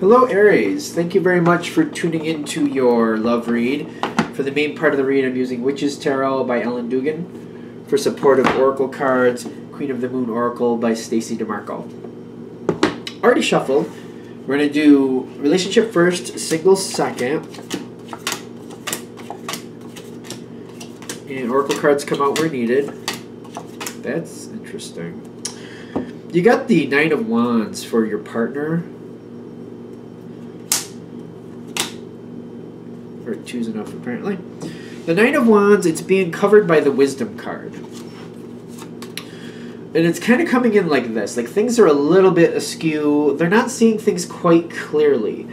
Hello, Aries. Thank you very much for tuning into your love read. For the main part of the read, I'm using Witch's Tarot by Ellen Dugan. For supportive oracle cards, Queen of the Moon Oracle by Stacey DeMarco. Already shuffled. We're going to do relationship first, single second. And oracle cards come out where needed. That's interesting. You got the Nine of Wands for your partner. Or two's enough, apparently. The Nine of Wands, it's being covered by the Wisdom card. And it's kind of coming in like this. Like, things are a little bit askew. They're not seeing things quite clearly.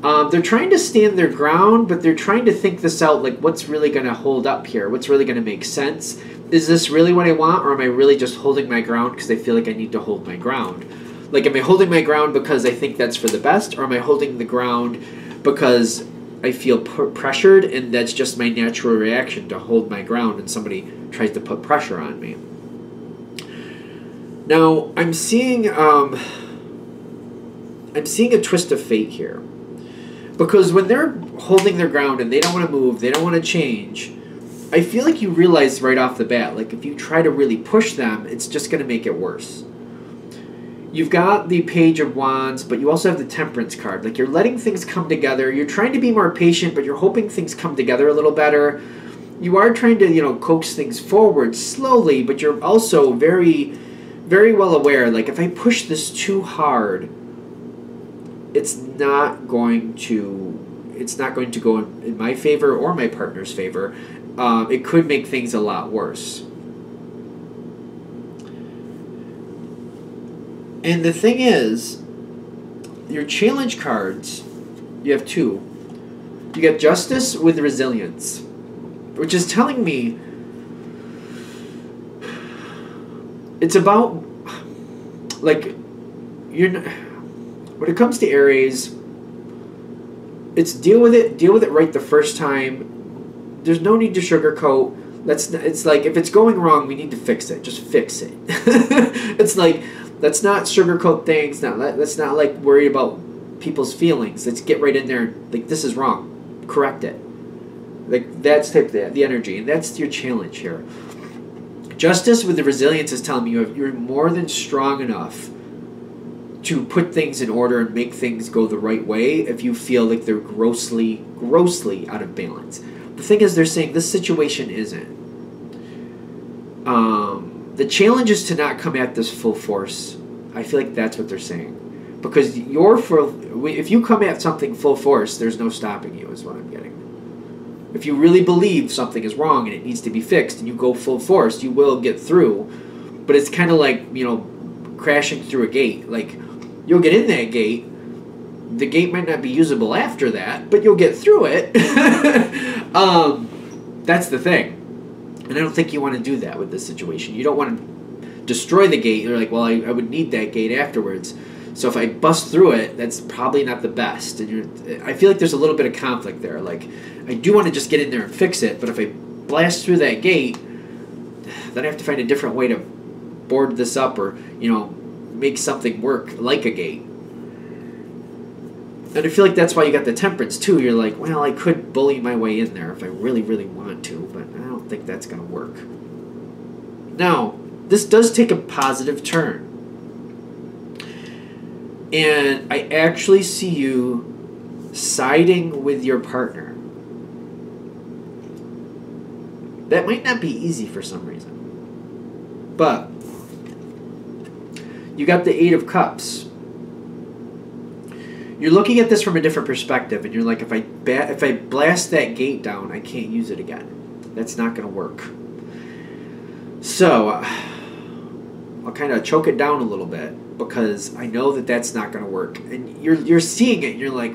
They're trying to stand their ground, but they're trying to think this out, like, what's really going to hold up here? What's really going to make sense? Is this really what I want, or am I really just holding my ground because I feel like I need to hold my ground? Like, am I holding my ground because I think that's for the best, or am I holding the ground because I feel pressured and that's just my natural reaction to hold my ground and somebody tries to put pressure on me? Now, I'm seeing a twist of fate here. Because when they're holding their ground and they don't want to move, they don't want to change, I feel like you realize right off the bat, like, if you try to really push them, it's just going to make it worse. You've got the Page of Wands, but you also have the Temperance card. Like, you're letting things come together. You're trying to be more patient, but you're hoping things come together a little better. You are trying to, coax things forward slowly, but you're also very, very well aware, like, if I push this too hard, it's not going to go in my favor or my partner's favor. It could make things a lot worse. And the thing is, your challenge cards, you have two. You got Justice with Resilience, which is telling me it's about, like, when it comes to Aries, it's deal with it right the first time. There's no need to sugarcoat. It's like, if it's going wrong, we need to fix it. Just fix it. It's like, let's not sugarcoat things. Let's not, like, worry about people's feelings. Let's get right in there. Like, this is wrong. Correct it. Like, that's the energy, and that's your challenge here. Justice with the Resilience is telling me you're more than strong enough to put things in order and make things go the right way if you feel like they're grossly out of balance. The thing is, they're saying this situation isn't. The challenge is to not come at this full force. I feel like that's what they're saying. Because if you come at something full force, there's no stopping you, is what I'm getting. If you really believe something is wrong and it needs to be fixed and you go full force, you will get through. But it's kind of like, crashing through a gate. Like, you'll get in that gate. The gate might not be usable after that, but you'll get through it. That's the thing. And I don't think you want to do that with this situation. You don't want to destroy the gate. You're like, well, I would need that gate afterwards. So if I bust through it, that's probably not the best. And I feel like there's a little bit of conflict there. Like, I do want to just get in there and fix it, but if I blast through that gate, then I have to find a different way to board this up or, make something work like a gate. And I feel like that's why you got the Temperance, too. You're like, well, I could bully my way in there if I really, really want to, but I don't think that's going to work. Now, this does take a positive turn. And I actually see you siding with your partner. That might not be easy for some reason. But you got the Eight of Cups. You're looking at this from a different perspective, and you're like, if I blast that gate down, I can't use it again. That's not going to work. So I'll kind of choke it down a little bit because I know that that's not going to work. And you're seeing it, and you're like,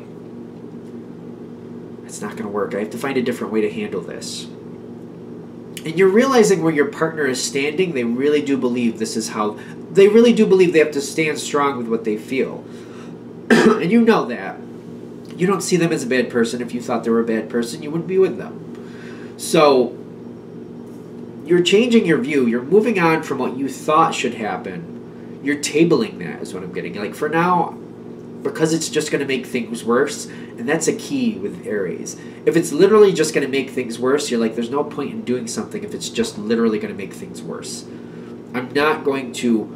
it's not going to work. I have to find a different way to handle this. And you're realizing where your partner is standing. They really do believe this is how. They really do believe they have to stand strong with what they feel. And you know that. You don't see them as a bad person. If you thought they were a bad person, you wouldn't be with them. So you're changing your view. You're moving on from what you thought should happen. You're tabling that is what I'm getting. Like, for now, because it's just going to make things worse. And that's a key with Aries. If it's literally just going to make things worse, you're like, there's no point in doing something if it's just literally going to make things worse. I'm not going to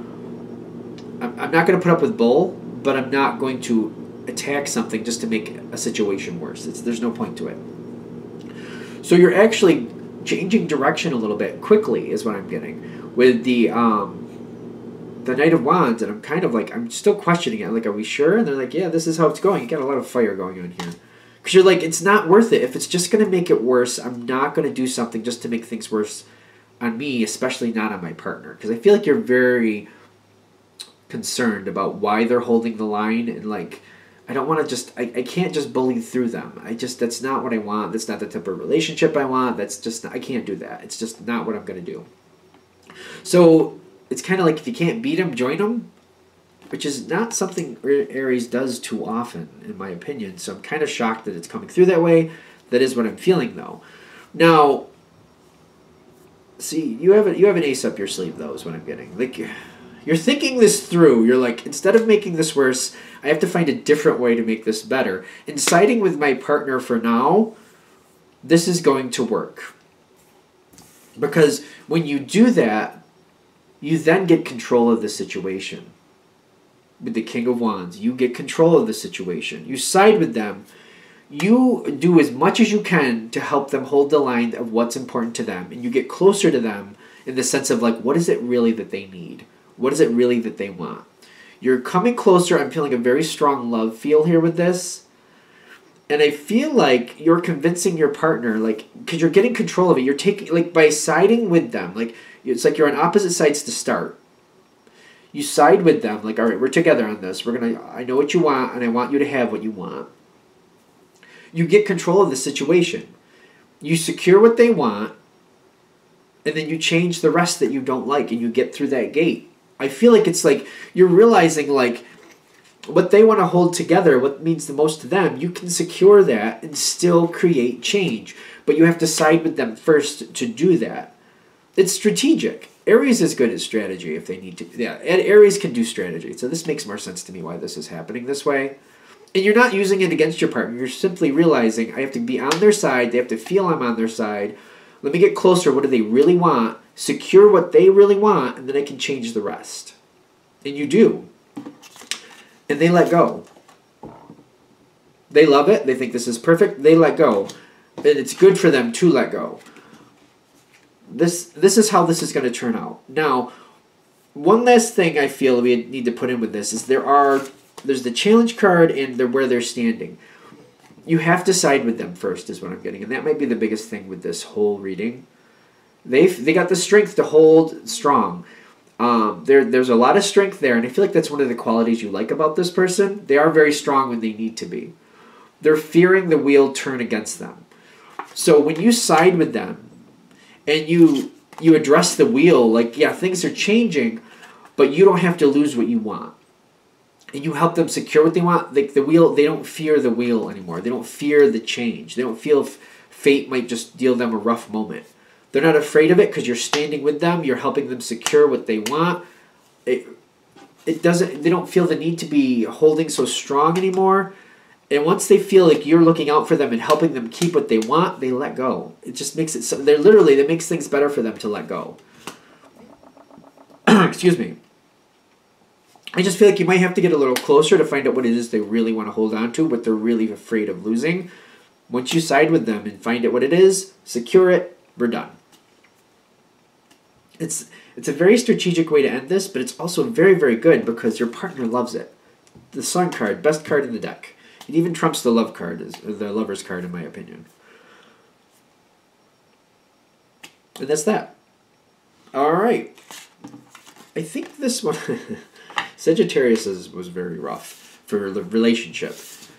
put up with bull, but I'm not going to attack something just to make a situation worse. There's no point to it. So you're actually changing direction a little bit quickly is what I'm getting with the Knight of Wands, and I'm kind of like, I'm still questioning it. I'm like, are we sure? And they're like, yeah, this is how it's going. You got a lot of fire going on here. Because you're like, it's not worth it. If it's just going to make it worse, I'm not going to do something just to make things worse on me, especially not on my partner. Because I feel like you're very concerned about why they're holding the line, and like, I don't want to just, I can't just bully through them. That's not what I want. That's not the type of relationship I want. That's just, I can't do that. It's just not what I'm going to do. So it's kind of like, if you can't beat them, join them, which is not something Aries does too often, in my opinion. So I'm kind of shocked that it's coming through that way. That is what I'm feeling, though. Now, see, you have an ace up your sleeve, though, is what I'm getting. Like, you're thinking this through. You're like, instead of making this worse, I have to find a different way to make this better. And siding with my partner for now, this is going to work. Because when you do that, you then get control of the situation. With the King of Wands, you get control of the situation. You side with them. You do as much as you can to help them hold the line of what's important to them. And you get closer to them in the sense of like, what is it really that they need? What is it really that they want? You're coming closer. I'm feeling a very strong love feel here with this. And I feel like you're convincing your partner, like, because you're getting control of it. You're taking, like, by siding with them, like, it's like you're on opposite sides to start. You side with them, like, all right, we're together on this. I know what you want, and I want you to have what you want. You get control of the situation. You secure what they want, and then you change the rest that you don't like, and you get through that gate. I feel like it's like you're realizing, like, what they want to hold together, what means the most to them, you can secure that and still create change. But you have to side with them first to do that. It's strategic. Aries is good at strategy if they need to. Yeah, and Aries can do strategy. So this makes more sense to me why this is happening this way. And you're not using it against your partner. You're simply realizing, I have to be on their side. They have to feel I'm on their side. Let me get closer. What do they really want? Secure what they really want, and then I can change the rest. And you do. And they let go. They love it. They think this is perfect. They let go. And it's good for them to let go. This is how this is going to turn out. Now, one last thing I feel we need to put in with this is there's the challenge card and where they're standing. You have to side with them first is what I'm getting. And that might be the biggest thing with this whole reading. They got the strength to hold strong. There's a lot of strength there, and I feel like that's one of the qualities you like about this person. They are very strong when they need to be. They're fearing the wheel turn against them. So when you side with them and you address the wheel, like, yeah, things are changing, but you don't have to lose what you want. And you help them secure what they want. Like the wheel, they don't fear the wheel anymore. They don't fear the change. They don't feel fate might just deal them a rough moment. They're not afraid of it because you're standing with them. You're helping them secure what they want. They don't feel the need to be holding so strong anymore. And once they feel like you're looking out for them and helping them keep what they want, they let go. It just makes it so that makes things better for them to let go. Excuse me. I just feel like you might have to get a little closer to find out what it is they really want to hold on to, what they're really afraid of losing. Once you side with them and find out what it is, secure it, we're done. It's a very strategic way to end this, but it's also very, very good because your partner loves it. The Sun card, best card in the deck. It even trumps the love card, the Lover's card, in my opinion. And that's that. All right. I think this one, Sagittarius was very rough for the relationship.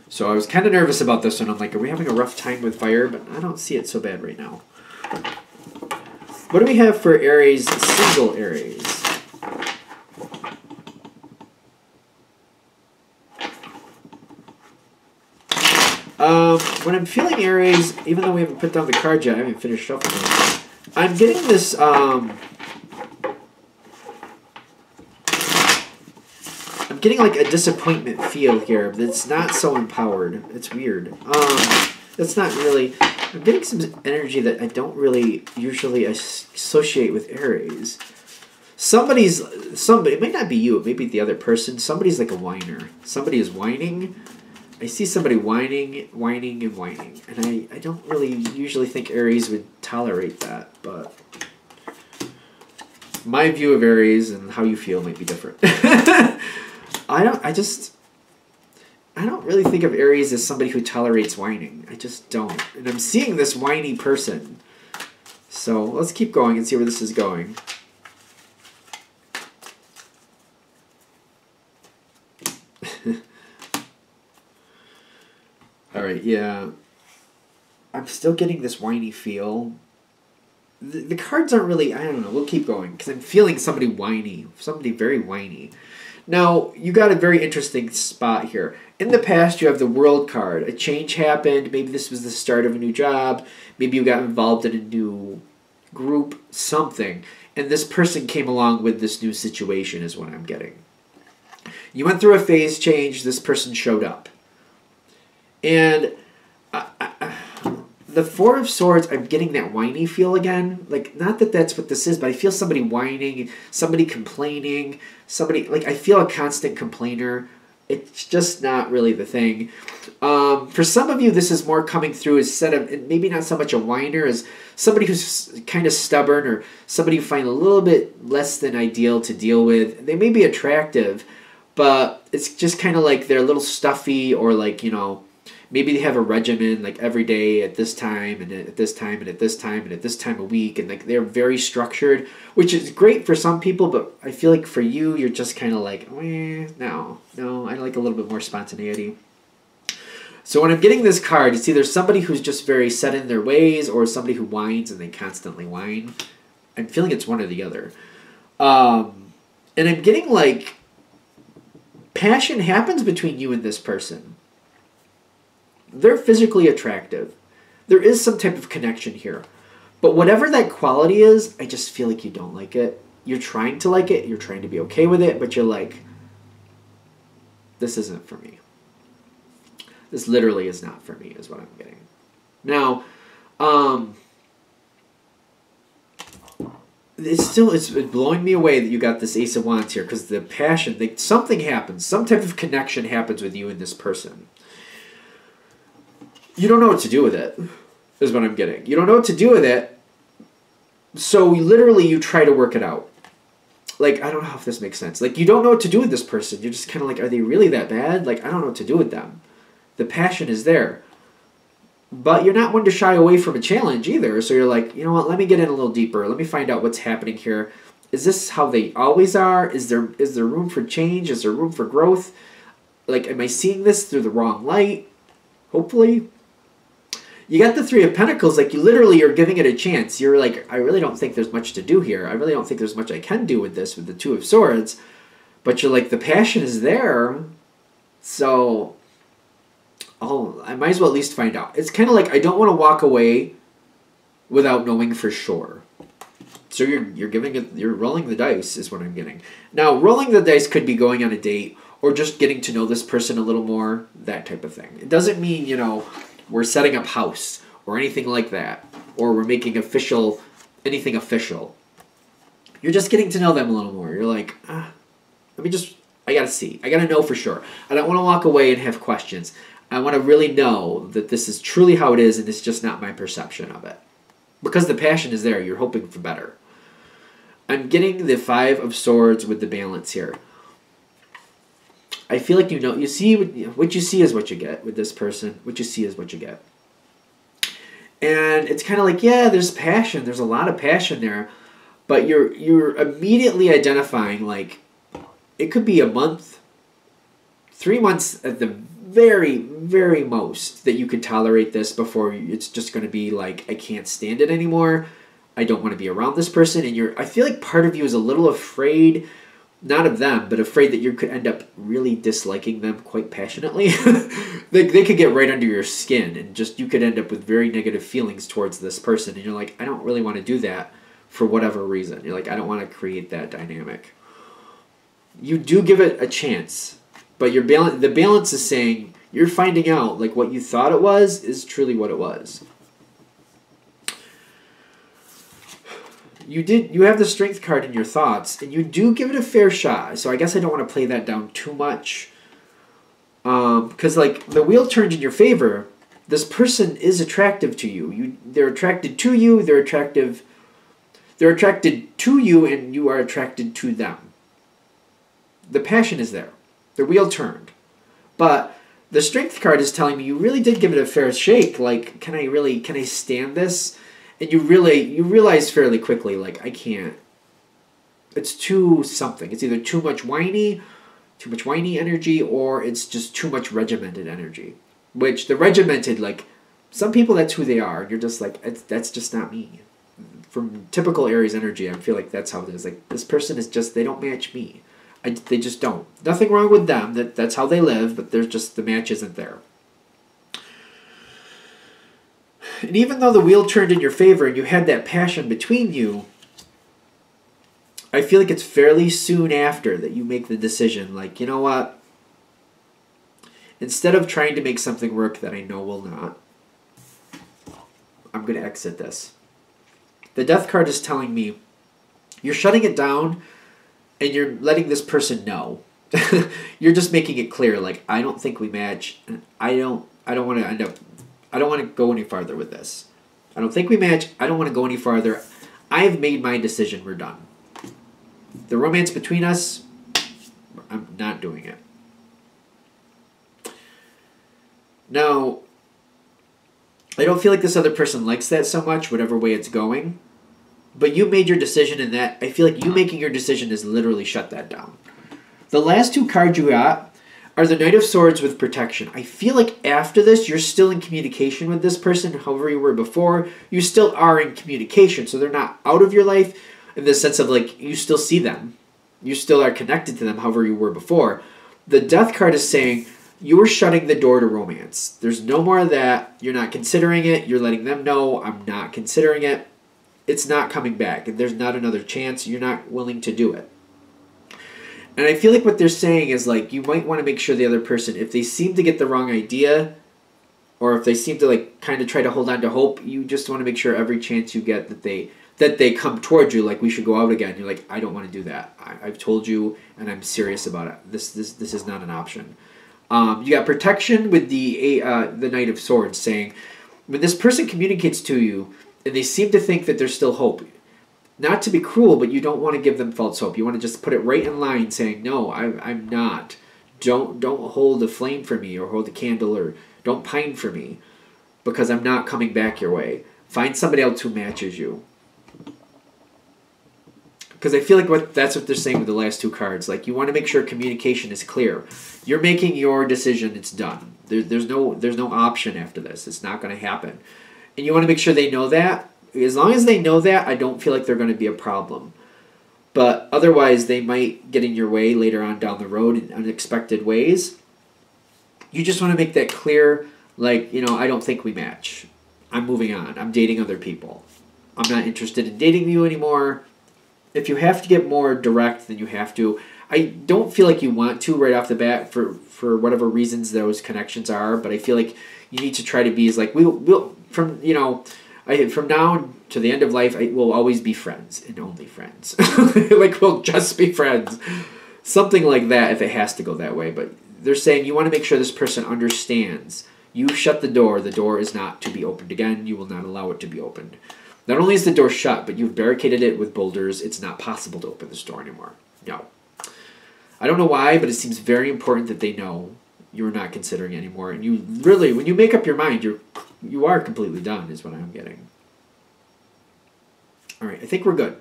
So I was kind of nervous about this one. I'm like, are we having a rough time with fire? But I don't see it so bad right now. What do we have for Aries, single Aries? When I'm feeling Aries, even though we haven't put down the card yet, I haven't finished shuffling. I'm getting this, I'm I'm getting like a disappointment feel here that's not so empowered. It's weird. That's not really... I'm getting some energy that I don't really usually associate with Aries. Somebody, it might not be you, it may be the other person. Somebody's like a whiner. Somebody is whining. I see somebody whining, and whining. And I don't really usually think Aries would tolerate that, but my view of Aries and how you feel might be different. I don't really think of Aries as somebody who tolerates whining. I just don't. And I'm seeing this whiny person. So let's keep going and see where this is going. Alright, yeah. I'm still getting this whiny feel. The cards aren't really... I don't know. We'll keep going. Because I'm feeling somebody whiny. Somebody very whiny. Now, you got a very interesting spot here. In the past, you have the World card. A change happened. Maybe this was the start of a new job. Maybe you got involved in a new group. Something. And this person came along with this new situation is what I'm getting. You went through a phase change. This person showed up. And the Four of Swords, I'm getting that whiny feel again. Like, not that that's what this is, but I feel somebody whining, somebody complaining, somebody, like, I feel a constant complainer. It's just not really the thing. For some of you, this is more coming through as set of, maybe not so much a whiner, as somebody who's kind of stubborn or somebody you find a little bit less than ideal to deal with. They may be attractive, but it's just kind of like they're a little stuffy, or like, you know, maybe they have a regimen, like every day at this time, and at this time, and at this time, and at this time of week, and like they're very structured, which is great for some people, but I feel like for you, you're just kind of like, no, I like a little bit more spontaneity. So when I'm getting this card, it's either somebody who's just very set in their ways, or somebody who whines and they constantly whine. I'm feeling it's one or the other. And I'm getting like, passion happens between you and this person. They're physically attractive. There is some type of connection here. But whatever that quality is, I just feel like you don't like it. You're trying to like it. You're trying to be okay with it. But you're like, this isn't for me. This literally is not for me, is what I'm getting. Now, it's blowing me away that you got this Ace of Wands here, because the passion, something happens. Some type of connection happens with you and this person. You don't know what to do with it, is what I'm getting. You don't know what to do with it, so literally you try to work it out. Like, I don't know if this makes sense. Like, you don't know what to do with this person. You're just kind of like, are they really that bad? Like, I don't know what to do with them. The passion is there. But you're not one to shy away from a challenge either, so you're like, you know what, let me get in a little deeper. Let me find out what's happening here. Is this how they always are? Is there room for change? Is there room for growth? Like, am I seeing this through the wrong light? Hopefully. You got the Three of Pentacles, like you literally are giving it a chance. You're like, I really don't think there's much to do here. I really don't think there's much I can do with this, with the Two of Swords. But you're like, the passion is there. So, I might as well at least find out. It's kind of like, I don't want to walk away without knowing for sure. So you're giving it, you're rolling the dice is what I'm getting. Now, rolling the dice could be going on a date or just getting to know this person a little more, that type of thing. It doesn't mean, you know, we're setting up house or anything like that, or we're making official, anything official. You're just getting to know them a little more. You're like, let me just, I gotta see. I gotta know for sure. I don't want to walk away and have questions. I want to really know that this is truly how it is and it's just not my perception of it. Because the passion is there, you're hoping for better. I'm getting the Five of Swords with the balance here. I feel like you know, you see what you see is what you get with this person. What you see is what you get. And it's kind of like, yeah, there's passion. There's a lot of passion there. But you're immediately identifying, like, it could be a month, 3 months at the very, very most that you could tolerate this before it's just going to be like, I can't stand it anymore. I don't want to be around this person. And I feel like part of you is a little afraid, not of them, but afraid that you could end up really disliking them quite passionately. they could get right under your skin and just, you could end up with very negative feelings towards this person. And you're like, I don't really want to do that for whatever reason. You're like, I don't want to create that dynamic. you do give it a chance, but the balance is saying you're finding out like what you thought it was is truly what it was. You have the Strength card in your thoughts, and you do give it a fair shot. So I guess I don't want to play that down too much. Because like the wheel turned in your favor, this person is attractive to you. They're attracted to you. They're attracted to you, and you are attracted to them. The passion is there. The wheel turned, but the Strength card is telling me you really did give it a fair shake. Like, can I stand this? And you realize fairly quickly, like, I can't. It's too something. It's either too much whiny energy, or it's just too much regimented energy. Which the regimented, like, some people that's who they are. You're just like, that's just not me. From typical Aries energy, I feel like that's how it is. Like, this person is just, they don't match me. They just don't. Nothing wrong with them. That's how they live, but there's just, the match isn't there. And even though the wheel turned in your favor and you had that passion between you, I feel like it's fairly soon after that you make the decision, like, you know what? Instead of trying to make something work that I know will not, I'm going to exit this. The Death card is telling me you're shutting it down and you're letting this person know. You're just making it clear, like, I don't think we match. And I don't want to go any farther with this. I don't think we match. I don't want to go any farther. I have made my decision. We're done. The romance between us, I'm not doing it. Now, I don't feel like this other person likes that so much, whatever way it's going. But you made your decision, and that, I feel like you making your decision has literally shut that down. The last two cards you got are the Knight of Swords with protection. I feel like after this, you're still in communication with this person, however you were before. You still are in communication, so they're not out of your life in the sense of, like, you still see them. You still are connected to them, however you were before. The Death card is saying you are shutting the door to romance. There's no more of that. You're not considering it. You're letting them know, I'm not considering it. It's not coming back. There's not another chance. You're not willing to do it. And I feel like what they're saying is, like, you might want to make sure the other person, if they seem to get the wrong idea, or if they seem to, like, kind of try to hold on to hope, you just want to make sure every chance you get that they come towards you, like, we should go out again. You're like, I don't want to do that. I've told you, and I'm serious about it. This is not an option. You got protection with the Knight of Swords, saying when this person communicates to you, and they seem to think that there's still hope. Not to be cruel, but you don't want to give them false hope. You want to just put it right in line, saying, no, I'm not. Don't hold a flame for me, or hold a candle, or don't pine for me, because I'm not coming back your way. Find somebody else who matches you. Because I feel like that's what they're saying with the last two cards. Like, you want to make sure communication is clear. You're making your decision. It's done. There's no option after this. It's not going to happen. And you want to make sure they know that. As long as they know that, I don't feel like they're going to be a problem. But otherwise, they might get in your way later on down the road in unexpected ways. You just want to make that clear, like, you know, I don't think we match. I'm moving on. I'm dating other people. I'm not interested in dating you anymore. If you have to get more direct, then you have to. I don't feel like you want to right off the bat for whatever reasons those connections are, but I feel like you need to try to be as, like, we'll from, you know, from now to the end of life, we'll always be friends and only friends. Like, we'll just be friends. Something like that if it has to go that way. But they're saying you want to make sure this person understands. You shut the door. The door is not to be opened again. You will not allow it to be opened. Not only is the door shut, but you've barricaded it with boulders. It's not possible to open this door anymore. No. I don't know why, but it seems very important that they know you're not considering it anymore. And you really, when you make up your mind, you are completely done, is what I'm getting. All right, I think we're good.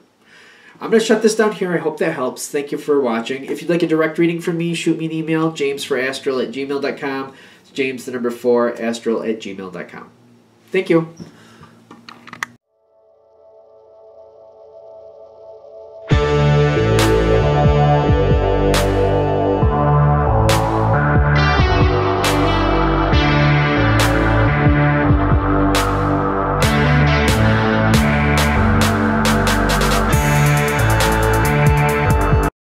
I'm going to shut this down here. I hope that helps. Thank you for watching. If you'd like a direct reading from me, shoot me an email, jamesforastral@gmail.com. James, the number 4, astral@gmail.com. Thank you.